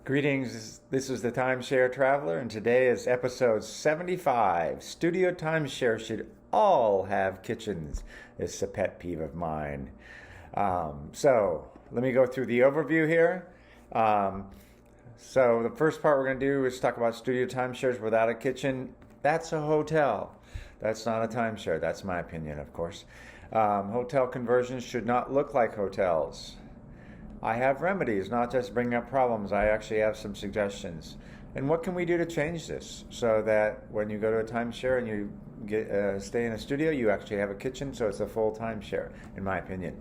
Greetings, this is the Timeshare Traveler, and today is episode 75. Studio timeshare should all have kitchens. It's a pet peeve of mine. So let me go through the overview here. So the first part we're going to do is talk about studio timeshares without a kitchen. That's a hotel. That's not a timeshare. That's my opinion, of course. Hotel conversions should not look like hotels. I have remedies, not just bring up problems. I actually have some suggestions. And what can we do to change this so that when you go to a timeshare and you stay in a studio, you actually have a kitchen, so it's a full timeshare, in my opinion.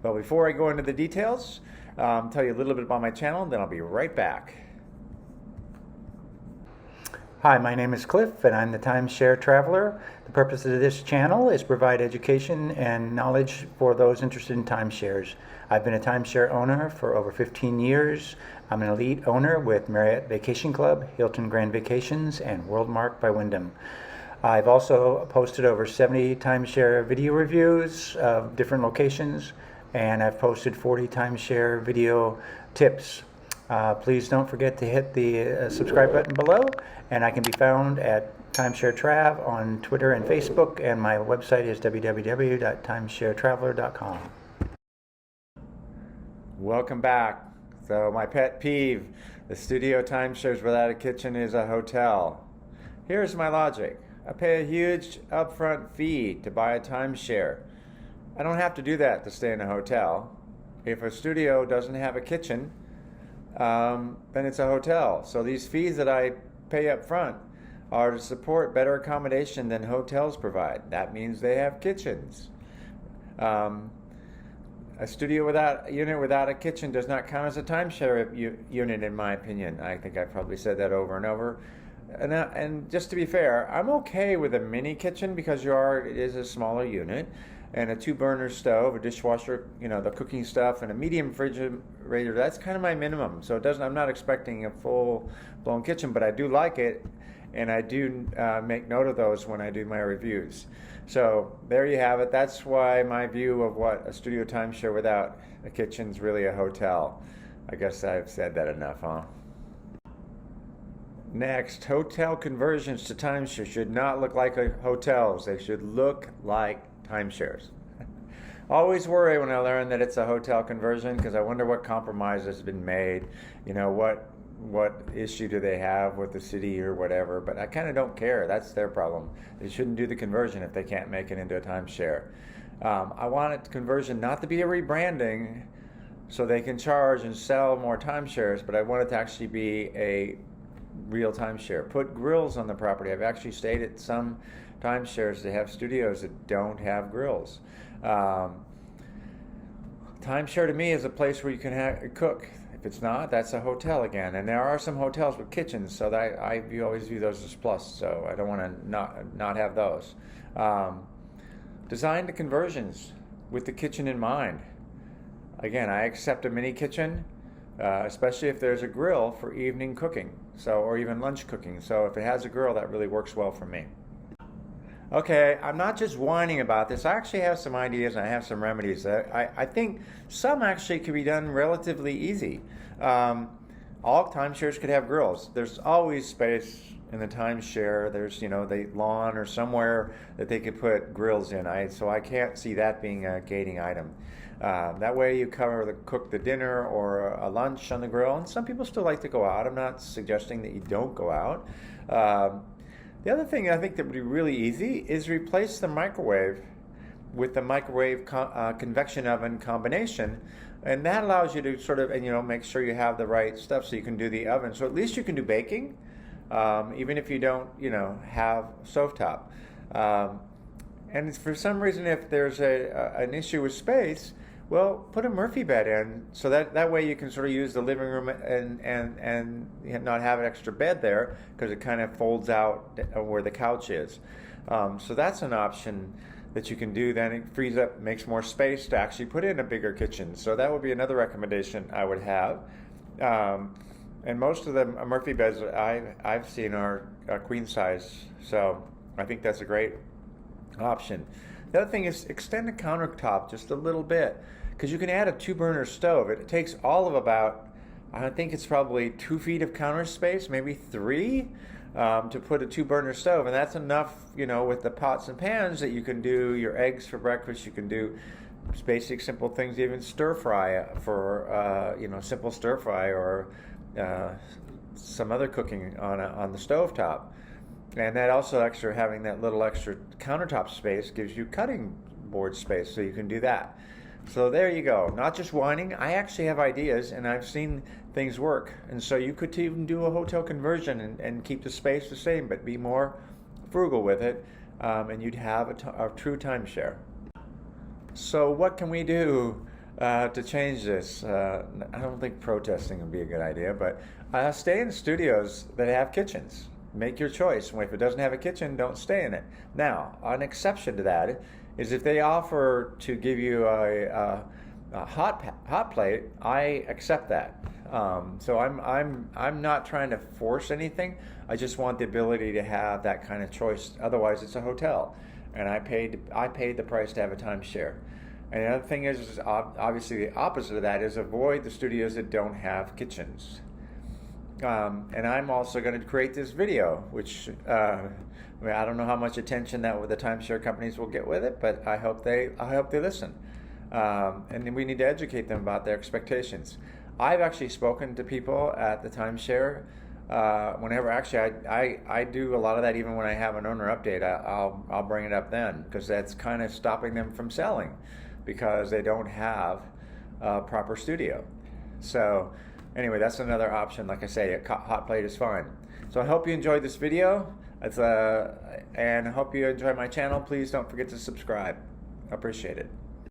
But before I go into the details, tell you a little bit about my channel, then I'll be right back. Hi, my name is Cliff, and I'm the Timeshare Traveler. The purpose of this channel is to provide education and knowledge for those interested in timeshares. I've been a timeshare owner for over 15 years. I'm an elite owner with Marriott Vacation Club, Hilton Grand Vacations, and Worldmark by Wyndham. I've also posted over 70 timeshare video reviews of different locations, and I've posted 40 timeshare video tips. Please don't forget to hit the subscribe button below, and I can be found at Timeshare Trav on Twitter and Facebook, and my website is www.timesharetraveler.com. Welcome back. So my pet peeve, the studio timeshares without a kitchen is a hotel. Here's my logic. I pay a huge upfront fee to buy a timeshare. I don't have to do that to stay in a hotel. If a studio doesn't have a kitchen, then it's a hotel. So these fees that I pay up front are to support better accommodation than hotels provide. That means they have kitchens. A studio unit without a kitchen does not count as a timeshare unit, in my opinion. I think I've probably said that over and over. And just to be fair, I'm okay with a mini kitchen because it is a smaller unit, and a 2-burner stove, a dishwasher, the cooking stuff, and a medium refrigerator. That's kind of my minimum. So I'm not expecting a full-blown kitchen, but I do like it, and I do make note of those when I do my reviews. So there you have it. That's why my view of what a studio timeshare without a kitchen is really a hotel. I guess I've said that enough, huh? Next, hotel conversions to timeshare should not look like hotels. They should look like timeshares. Always worry when I learn that it's a hotel conversion because I wonder what compromise has been made. What issue do they have with the city or whatever, but I kind of don't care. That's their problem. They shouldn't do the conversion if they can't make it into a timeshare. I want a conversion not to be a rebranding so they can charge and sell more timeshares, but I want it to actually be a real timeshare. Put grills on the property. I've actually stayed at some timeshares that have studios that don't have grills. Timeshare to me is a place where you can cook. If it's not, that's a hotel again. And there are some hotels with kitchens, so that I always view those as plus, so I don't want to not have those. Design the conversions with the kitchen in mind. Again, I accept a mini kitchen, especially if there's a grill for evening cooking, or even lunch cooking. So if it has a grill, that really works well for me. Okay, I'm not just whining about this. I actually have some ideas and I have some remedies. I think some actually can be done relatively easy. All timeshares could have grills. There's always space in the timeshare. There's, the lawn or somewhere that they could put grills in. So I can't see that being a gating item. That way you cook the dinner or a lunch on the grill. And some people still like to go out. I'm not suggesting that you don't go out. The other thing I think that would be really easy is replace the microwave with the microwave convection oven combination, and that allows you to sort of, make sure you have the right stuff so you can do the oven. So at least you can do baking, even if you don't, have stovetop. And for some reason, if there's an issue with space, well, put a Murphy bed in, so that way you can sort of use the living room and not have an extra bed there because it kind of folds out where the couch is. So that's an option that you can do. Then it frees up, makes more space to actually put in a bigger kitchen. So that would be another recommendation I would have. And most of the Murphy beds I've seen are queen size, so I think that's a great option. The other thing is extend the countertop just a little bit, because you can add a 2-burner stove. It takes all of about I think it's probably 2 feet of counter space, maybe 3, to put a 2-burner stove, and that's enough, with the pots and pans that you can do your eggs for breakfast. You can do basic, simple things, even stir fry for, simple stir fry or some other cooking on the stovetop. And that also having that little extra countertop space gives you cutting board space, so you can do that. So there you go. Not just whining. I actually have ideas, and I've seen things work. And so you could even do a hotel conversion and keep the space the same, but be more frugal with it, and you'd have a true timeshare. So what can we do to change this? I don't think protesting would be a good idea, but stay in studios that have kitchens. Make your choice. If it doesn't have a kitchen, don't stay in it. Now, an exception to that is if they offer to give you a hot plate, I accept that. So I'm not trying to force anything. I just want the ability to have that kind of choice. Otherwise, it's a hotel, and I paid the price to have a timeshare. And the other thing is obviously the opposite of that is avoid the studios that don't have kitchens. And I'm also going to create this video, which I don't know how much attention that the timeshare companies will get with it, but I hope they listen. And then we need to educate them about their expectations. I've actually spoken to people at the timeshare. Whenever I do a lot of that, even when I have an owner update, I'll bring it up then, because that's kind of stopping them from selling, because they don't have a proper studio. So anyway, that's another option. Like I say, a hot plate is fine. So I hope you enjoyed this video. And I hope you enjoy my channel. Please don't forget to subscribe. I appreciate it.